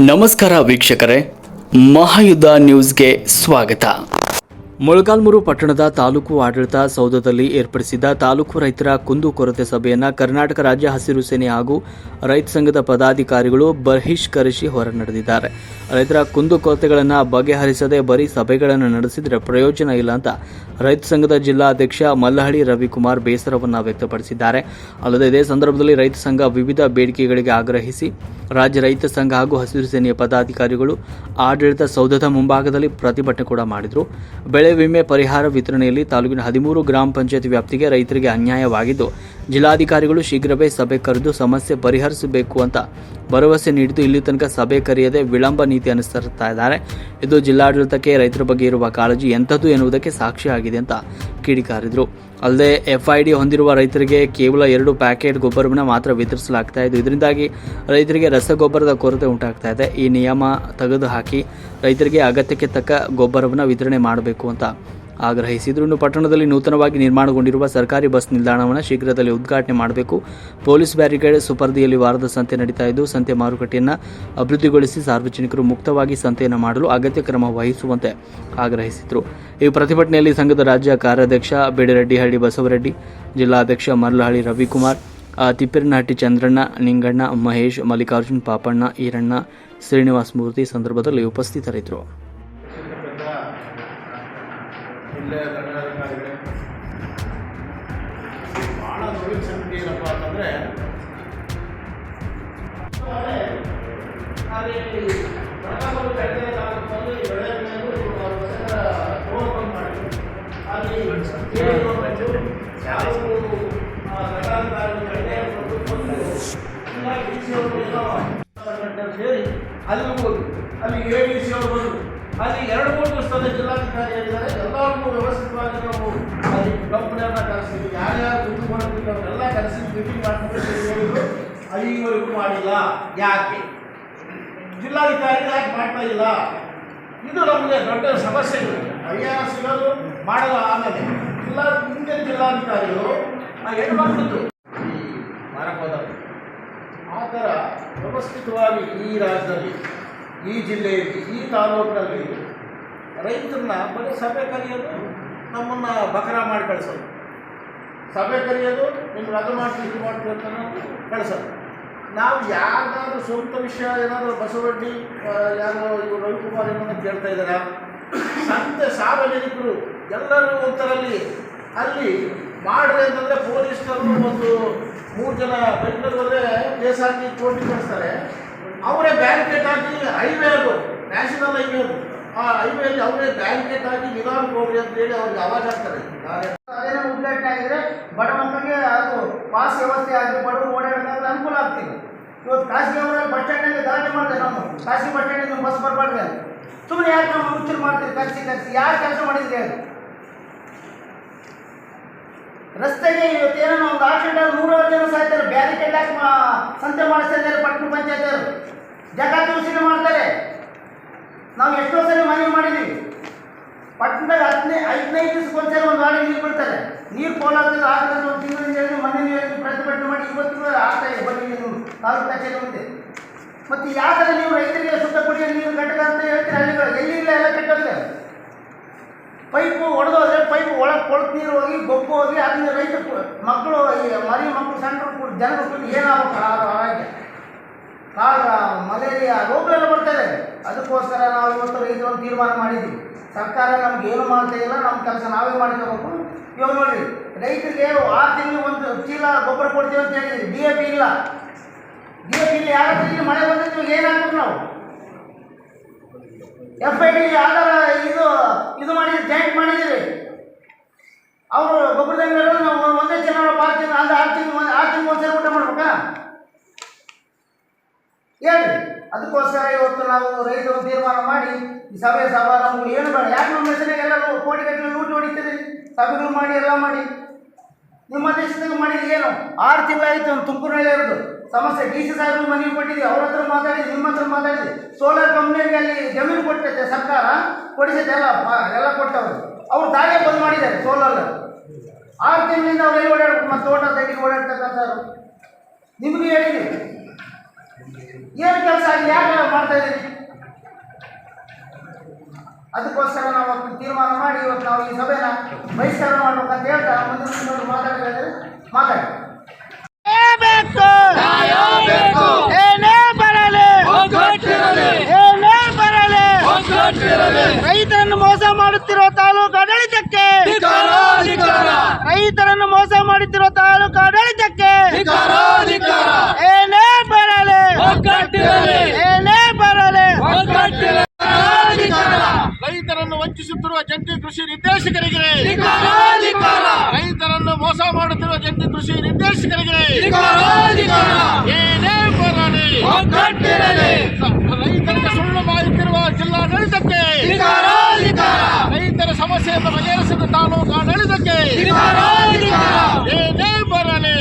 ನಮಸ್ಕಾರ ವೀಕ್ಷಕರೇ, ಮಹಾಯುದ್ಧ ನ್ಯೂಸ್ಗೆ ಸ್ವಾಗತ. ಮೊಳಕಾಲ್ಮೂರು ಪಟ್ಟಣದ ತಾಲೂಕು ಆಡಳಿತ ಸೌಧದಲ್ಲಿ ಏರ್ಪಡಿಸಿದ್ದ ತಾಲೂಕು ರೈತರ ಕುಂದುಕೊರತೆ ಸಭೆಯನ್ನು ಕರ್ನಾಟಕ ರಾಜ್ಯ ಹಸಿರು ಸೇನೆ ಹಾಗೂ ರೈತ ಸಂಘದ ಪದಾಧಿಕಾರಿಗಳು ಬಹಿಷ್ಕರಿಸಿ ಹೊರನಡೆದಿದ್ದಾರೆ. ರೈತರ ಕುಂದುಕೊರತೆಗಳನ್ನು ಬಗೆಹರಿಸದೆ ಬರೀ ಸಭೆಗಳನ್ನು ನಡೆಸಿದರೆ ಪ್ರಯೋಜನ ಇಲ್ಲ ಅಂತ ರೈತ ಸಂಘದ ಜಿಲ್ಲಾಧ್ಯಕ್ಷ ಮಲ್ಲಹಳ್ಳಿ ರವಿಕುಮಾರ್ ಬೇಸರವನ್ನು ವ್ಯಕ್ತಪಡಿಸಿದ್ದಾರೆ. ಅಲ್ಲದೆ ಇದೇ ಸಂದರ್ಭದಲ್ಲಿ ರೈತ ಸಂಘ ವಿವಿಧ ಬೇಡಿಕೆಗಳಿಗೆ ಆಗ್ರಹಿಸಿ ರಾಜ್ಯ ರೈತ ಸಂಘ ಹಾಗೂ ಹಸಿರು ಸೇನೆಯ ಪದಾಧಿಕಾರಿಗಳು ಆಡಳಿತ ಸೌಧದ ಮುಂಭಾಗದಲ್ಲಿ ಪ್ರತಿಭಟನೆ ಕೂಡ ಮಾಡಿದರು. ಬೆಳೆ ವಿಮೆ ಪರಿಹಾರ ವಿತರಣೆಯಲ್ಲಿ ತಾಲೂಕಿನ 13 ಗ್ರಾಮ ಪಂಚಾಯತ್ ವ್ಯಾಪ್ತಿಗೆ ರೈತರಿಗೆ ಅನ್ಯಾಯವಾಗಿದ್ದು, ಜಿಲ್ಲಾಧಿಕಾರಿಗಳು ಶೀಘ್ರವೇ ಸಭೆ ಕರೆದು ಸಮಸ್ಯೆ ಪರಿಹರಿಸಬೇಕು ಅಂತ ಭರವಸೆ ನೀಡಿದ್ದು, ಇಲ್ಲಿ ತನಕ ಸಭೆ ಕರೆಯದೆ ವಿಳಂಬ ನೀತಿ ಅನುಸರಿಸುತ್ತಾ ಇದ್ದಾರೆ. ಇದು ಜಿಲ್ಲಾಡಳಿತಕ್ಕೆ ರೈತರ ಬಗ್ಗೆ ಇರುವ ಕಾಳಜಿ ಎಂಥದ್ದು ಎನ್ನುವುದಕ್ಕೆ ಸಾಕ್ಷಿಯಾಗಿದೆ ಅಂತ ಕಿಡಿಕಾರಿದರು. ಅಲ್ಲದೆ FID ಹೊಂದಿರುವ ರೈತರಿಗೆ ಕೇವಲ 2 ಪ್ಯಾಕೆಟ್ ಗೊಬ್ಬರವನ್ನು ಮಾತ್ರ ವಿತರಿಸಲಾಗ್ತಾ ಇದೆ. ಇದರಿಂದಾಗಿ ರೈತರಿಗೆ ರಸಗೊಬ್ಬರದ ಕೊರತೆ ಉಂಟಾಗ್ತಾ ಇದೆ. ಈ ನಿಯಮ ತೆಗೆದುಹಾಕಿ ರೈತರಿಗೆ ಅಗತ್ಯಕ್ಕೆ ತಕ್ಕ ಗೊಬ್ಬರವನ್ನು ವಿತರಣೆ ಮಾಡಬೇಕು ಅಂತ ಆಗ್ರಹಿಸಿದರು. ಇನ್ನು ಪಟ್ಟಣದಲ್ಲಿ ನೂತನವಾಗಿ ನಿರ್ಮಾಣಗೊಂಡಿರುವ ಸರ್ಕಾರಿ ಬಸ್ ನಿಲ್ದಾಣವನ್ನು ಶೀಘ್ರದಲ್ಲಿ ಉದ್ಘಾಟನೆ ಮಾಡಬೇಕು. ಪೊಲೀಸ್ ಬ್ಯಾರಿಕೇಡ್ ಸುಪರ್ದಿಯಲ್ಲಿ ವಾರದ ಸಂತೆ ನಡೀತಾ ಇದ್ದು, ಸಂತೆ ಮಾರುಕಟ್ಟೆಯನ್ನು ಅಭಿವೃದ್ಧಿಗೊಳಿಸಿ ಸಾರ್ವಜನಿಕರು ಮುಕ್ತವಾಗಿ ಸಂತೆಯನ್ನು ಮಾಡಲು ಅಗತ್ಯ ಕ್ರಮ ವಹಿಸುವಂತೆ ಆಗ್ರಹಿಸಿದರು. ಈ ಪ್ರತಿಭಟನೆಯಲ್ಲಿ ಸಂಘದ ರಾಜ್ಯ ಕಾರ್ಯಾಧ್ಯಕ್ಷ ಬೇಡಿರೆಡ್ಡಿಹಳ್ಳಿ ಬಸವರೆಡ್ಡಿ, ಜಿಲ್ಲಾಧ್ಯಕ್ಷ ಮಲ್ಲಹಳ್ಳಿ ರವಿಕುಮಾರ್, ತಿಪ್ಪೇರನಹಟ್ಟಿ ಚಂದ್ರಣ್ಣ, ನಿಂಗಣ್ಣ, ಮಹೇಶ್, ಮಲ್ಲಿಕಾರ್ಜುನ್, ಪಾಪಣ್ಣ, ಈರಣ್ಣ, ಶ್ರೀನಿವಾಸ ಮೂರ್ತಿ ಸಂದರ್ಭದಲ್ಲಿ ಉಪಸ್ಥಿತರಿದ್ದರು. ಜಿಲ್ಲೆಯ ದಂಡಾಧಿಕಾರಿಗಳೇ, ಭಾಳ ದೊಡ್ಡ ಸಂಖ್ಯೆ ಏನಪ್ಪ ಅಂತಂದರೆ ಸೇರಿ ಅಲ್ಲಿ ಹೋಗಿ ಅಲ್ಲಿ ADC ಅವರು ಬಂದರು. ಅಲ್ಲಿ 2-3 ದಿವಸದಲ್ಲಿ ಜಿಲ್ಲಾಧಿಕಾರಿ ಹೇಳಿದ್ದಾರೆ, ಎಲ್ಲರಿಗೂ ವ್ಯವಸ್ಥಿತವಾಗಿ ನಾವು ಅಲ್ಲಿ ಕಂಪ್ನಿಯನ್ನ ಕರೆಸಿದ್ವಿ, ಯಾರ್ಯಾರು ದುಡ್ಡು ಮಾಡ್ತಿದ್ರು ಅವರೆಲ್ಲ ಕರೆಸಿ ಮೀಟಿಂಗ್ ಮಾಡ್ಕೊಂಡು ಹೇಳಿದ್ರು. ಅಲ್ಲಿವರೆಗೂ ಮಾಡಿಲ್ಲ. ಯಾಕೆ ಜಿಲ್ಲಾಧಿಕಾರಿ ಯಾಕೆ ಮಾಡ್ತಾ ಇಲ್ಲ? ಇದು ನಮಗೆ ದೊಡ್ಡ ಸಮಸ್ಯೆ ಇದೆ. ಪರಿಹಾರ ಸಿಗೋದು ಮಾಡಲ್ಲ. ಆಮೇಲೆ ಹಿಂದಿನ ಜಿಲ್ಲಾಧಿಕಾರಿಗಳು ಆ ಹೆಣ್ಮಕ್ಳದ್ದು ಈ ಮಾರಕೋದ ಆ ಥರ ವ್ಯವಸ್ಥಿತವಾಗಿ ಈ ರಾಜ್ಯದಲ್ಲಿ, ಈ ಜಿಲ್ಲೆಯಲ್ಲಿ, ಈ ತಾಲೂಕಿನಲ್ಲಿ ರೈತರನ್ನ ಬರೀ ಸಭೆ ಕರೆಯೋದು, ನಮ್ಮನ್ನು ಬಕರ ಮಾಡಿ ಕಳಿಸೋದು, ಸಭೆ ಕರೆಯೋದು, ನಿಮ್ಗೆ ಅದು ಮಾಡ್ತೀವಿ ಇದು ಮಾಡ್ತೀವಿ ಅಂತ ಕಳಿಸೋದು. ನಾವು ಯಾರ್ದಾದ್ರೂ ಸ್ವಂತ ವಿಷಯ ಏನಾದರೂ ಬಸವರೆಡ್ಡಿ ಯಾರೋ ಇವರು ರವಿಕುಮಾರ್ ಏನನ್ನ ಕೇಳ್ತಾ ಇದ್ದಾರೆ. ಸಂತೆ ಸಾರ್ವಜನಿಕರು ಎಲ್ಲರೂ ಒಂಥರಲ್ಲಿ ಅಲ್ಲಿ ಮಾಡ್ರಿ ಅಂತಂದರೆ ಪೊಲೀಸ್ನವರು ಒಂದು 3 ಜನ ಬೆಂಗಳೂರಲ್ಲೇ ಕೇಸ್ ಹಾಕಿ ಕೋರ್ಟಿಗೆ ಕಳಿಸ್ತಾರೆ. ಅವರೇ ಬ್ಯಾರಿಕೇಡ್ ಹಾಕಿ ಹೈವೇ ಅದು ನ್ಯಾಷನಲ್ ಹೈವೇ ಅದು, ಆ ಹೈವೇಲಿ ಅವರೇ ಬ್ಯಾರಿಕೇಡ್ ಹಾಕಿ ನಿಧಾನಕ್ಕೆ ಹೋಗ್ರಿ ಅಂತ ಹೇಳಿ ಅವ್ರಿಗೆ ಆವಾಜ್ ಹಾಕ್ತಾರೆ. ಅದೇನೋ ಉದ್ಘಾಟನೆ ಆಗಿದ್ರೆ ಬಡ ಮಕ್ಕಳಿಗೆ ಅದು ಪಾಸ್ ವ್ಯವಸ್ಥೆ ಆಗಿ ಬಡವರು ಓಡಾಡೋದಾದ್ರೆ ಅನುಕೂಲ ಆಗ್ತಿದೆ. ಇವತ್ತು ಖಾಸಗಿ ಅವರಲ್ಲಿ ಬಸ್ ಸ್ಟ್ಯಾಂಡಲ್ಲಿ ಗಲಾಟೆ ಮಾಡ್ತಾರೆ. ನಮ್ಮ ಖಾಸಗಿ ಬಸ್ ಸ್ಟ್ಯಾಂಡಿಂದ ಬಸ್ ಬರಬಾರ್ದು ಅಂತ ಸುಮ್ಮನೆ ಯಾಕೆ ನಾವು ಮುಚ್ಚಲು ಮಾಡ್ತೀವಿ? ಕರೆಸಿ ಯಾರು ಕೆಲಸ ಮಾಡಿದ್ರಿ? ಅದು ರಸ್ತೆಗೆ ಇವತ್ತೇನೋ ಒಂದು ಆಕ್ಸಿಡೆಂಟ್ 100 ಜನ ಸಾಯ್ತಾರೆ. ಬ್ಯಾರಿಕೇಡ್ ಹಾಕಿ ಸಂತೆ ಮಾಡಿಸ್ತಾ ಇದ್ದಾರೆ ಪಟ್ಟಣ ಪಂಚಾಯತ್ ಜಗಾತಿ ಉಸಿರು ಮಾಡ್ತಾರೆ. ನಾವು ಎಷ್ಟೋ ಸಲ ಮನವಿ ಮಾಡಿದ್ದೀವಿ. ಪಟ್ಟಣದಾಗ 15 ದಿವಸಕ್ಕೊಂದ್ಸರಿ ಒಂದು ವಾಡಿ ನೀರು ಬಿಡ್ತಾರೆ. ನೀರು ಪೋಲಾಗ್ತದೆ. ಆಗ್ತದೆ ಒಂದು ತಿಂಗಳಿಂದ ಹೇಳಿ ಮನೆ ನೀರು ಪ್ರತಿಭಟನೆ ಮಾಡಿ ಇವತ್ತಿಗೂ ಆಗ್ತಾ ಇದೆ. ಬನ್ನಿ ನೀವು ತಾಲೂಕು ಕಚೇರಿ ಮುಂದೆ. ಮತ್ತು ಯಾವ ಥರ ನೀವು ರೈತರಿಗೆ ಶುದ್ಧ ಕುಡಿಯೋ ನೀರು ಘಟಕ ಅಂತ ಹೇಳ್ತೀರಿ? ಹಳ್ಳಿಗಳು ಎಲ್ಲಿ ಇಲ್ಲ, ಎಲ್ಲ ಕೆಟ್ಟೋಗಿದೆ. ಪೈಪು ಒಡೆದೋದ್ರೆ ಪೈಪು ಒಳಗೆ ಕೊಳತು ನೀರು ಹೋಗಿ ಗೊಬ್ಬು ಹೋಗಿ ಅದನ್ನ ರೈತ ಮಕ್ಕಳು, ಈ ಮರಿ ಮಕ್ಕಳು, ಸಣ್ಣ ಜನರು ಏನಾಗಬೇಕು? ಆರೋಗ್ಯ ಕಾಲ ಮಲೇರಿಯಾ ರೋಗಗಳೆಲ್ಲ ಬರ್ತಾರೆ. ಅದಕ್ಕೋಸ್ಕರ ನಾವು ಇವತ್ತು ರೈತರನ್ನು ತೀರ್ಮಾನ ಮಾಡಿದ್ದೀವಿ. ಸರ್ಕಾರ ನಮ್ಗೆ ಏನು ಮಾಡ್ತಾ ಇಲ್ಲ, ನಮ್ಮ ಕೆಲಸ ನಾವೇ ಮಾಡ್ಕೋಬೇಕು. ಇವಾಗ ನೋಡಿರಿ, ರೈತರಿಗೆ 6 ತಿಂಗಳು ಒಂದು ಚೀಲ ಗೊಬ್ಬರ ಕೊಡ್ತೀವಿ ಅಂತ ಹೇಳಿದ್ರಿ. DAP ಇಲ್ಲ. DAP ಇಲ್ಲ. ಯಾರಾದ್ರೂ ಇಲ್ಲಿ ಮಳೆ ಬಂದಿದ್ದು ಏನಾಗ್ಬೇಕು? ನಾವು FID ಆಧಾರ ಇದು ಮಾಡಿದ್ರಿ, ಜಾಯಿಂಟ್ ಮಾಡಿದ್ದೀರಿ. ಅವರು ಗೊಬ್ಬರದಂಗೆ ನಾವು ಒಂದೇ ತಿಂಗಳು 6 ತಿಂಗಳು ಅಂದರೆ 6 ತಿಂಗಳು ಒಂದ್ಸರಿ ಊಟ ಮಾಡ್ಬೇಕಾ? ಹೇಳಿ. ಅದಕ್ಕೋಸ್ಕರ ಇವತ್ತು ನಾವು ರೈತರು ತೀರ್ಮಾನ ಮಾಡಿ ಈ ಸಭೆ ನಮ್ಗೆ ಏನು ಬೇಡ. ಯಾಕೆ ನಮ್ಮ ಹೆಸರಿಗೆ ಎಲ್ಲರೂ ಕೋಟಿಗಟ್ಟಲೆ ಲೂಟಿ ಹೊಡಿತೀರಿ? ಸಭೆಗಳು ಮಾಡಿ ಎಲ್ಲ ಮಾಡಿ ನಿಮ್ಮ ದೇಶದಾಗ ಮಾಡಿದ್ದು ಏನು? 6 ತಿಂಗಳಾಯಿತು. ಒಂದು ತುಮಕೂರಿನಲ್ಲೇ ಇರೋದು ಸಮಸ್ಯೆ. DC ಸಾಹೇಬರು ಮನವಿ ಕೊಟ್ಟಿದ್ದೀವಿ. ಅವ್ರ ಹತ್ರ ಮಾತಾಡಿದ್ವಿ, ನಿಮ್ಮ ಹತ್ರ ಮಾತಾಡಿದ್ವಿ. ಸೋಲಾರ್ ಕಂಪ್ನಿಗೆ ಅಲ್ಲಿ ಜಮೀನು ಕೊಟ್ಟೈತೆ ಸರ್ಕಾರ, ಕೊಡಿಸೈತೆ ಎಲ್ಲ ಕೊಟ್ಟವರು. ಅವ್ರು ತಾನೇ ಬಂದ್ ಮಾಡಿದ್ದಾರೆ ಸೋಲಾರ್. 6 ತಿಂಗಳಿಂದ ಅವ್ರು ಎಲ್ಲಿ ಓಡಾಡ್ಬೇಕು? ಮತ್ತು ತೋಟ ತೆಗೆದು ಓಡಾಡ್ತಕ್ಕಂಥವ್ರು ನಿಮಗೂ ಹೇಳಿದ್ವಿ. ಏನು ಕೆಲಸ ಆಗಿದೆ, ಯಾಕೆ ಮಾಡ್ತಾ ಇದ್ದೀರಿ? ಅದಕ್ಕೋಸ್ಕರ ನಾವು ಅವತ್ತು ತೀರ್ಮಾನ ಮಾಡಿ ಇವತ್ತು ನಾವು ಈ ಸಭೆನ ಬಹಿಷ್ಕಾರ ಮಾಡ್ಬೇಕಂತ ಹೇಳ್ತಾ ಮುಂದಿನ ದಿನಗಳು ಮಾತಾಡಿದ್ರೆ ಮಾತಾಡಿ. ಏನೇ ಬರಲಿ, ಏನೇ ಬರಲಿ, ರೈತರನ್ನು ಮೋಸ ಮಾಡುತ್ತಿರುವ ತಾಲೂಕು ಆಡಳಿತಕ್ಕೆ, ರೈತರನ್ನು ಮೋಸ ಮಾಡುತ್ತಿರುವ ತಾಲೂಕು ಆಡಳಿತಕ್ಕೆ ಏನೇ ಬರಲಿ, ಏನೇ ಬರಲಿ, ರೈತರನ್ನು ವಂಚಿಸುತ್ತಿರುವ ಜಂಟಿ ಕೃಷಿ ನಿರ್ದೇಶಕರಿಗೆ, ರೈತರನ್ನು ಮೋಸ ಮಾಡುತ್ತಿರುವ ಜಂಟಿ ಕೃಷಿ ನಿರ್ದೇಶಕರಿಗೆ ಏನೇ ಬರಲಿ, ರೈತರಿಗೆ ಸುಳ್ಳು ಮಾಡುತ್ತಿರುವ ಜಿಲ್ಲಾಡಳಿತಕ್ಕೆ, ರೈತರ ಸಮಸ್ಯೆಯನ್ನು ಬಗೆಹರಿಸಿದ ತಾಲೂಕು ಆಡಳಿತಕ್ಕೆ ಏನೇ ಬರಲಿ.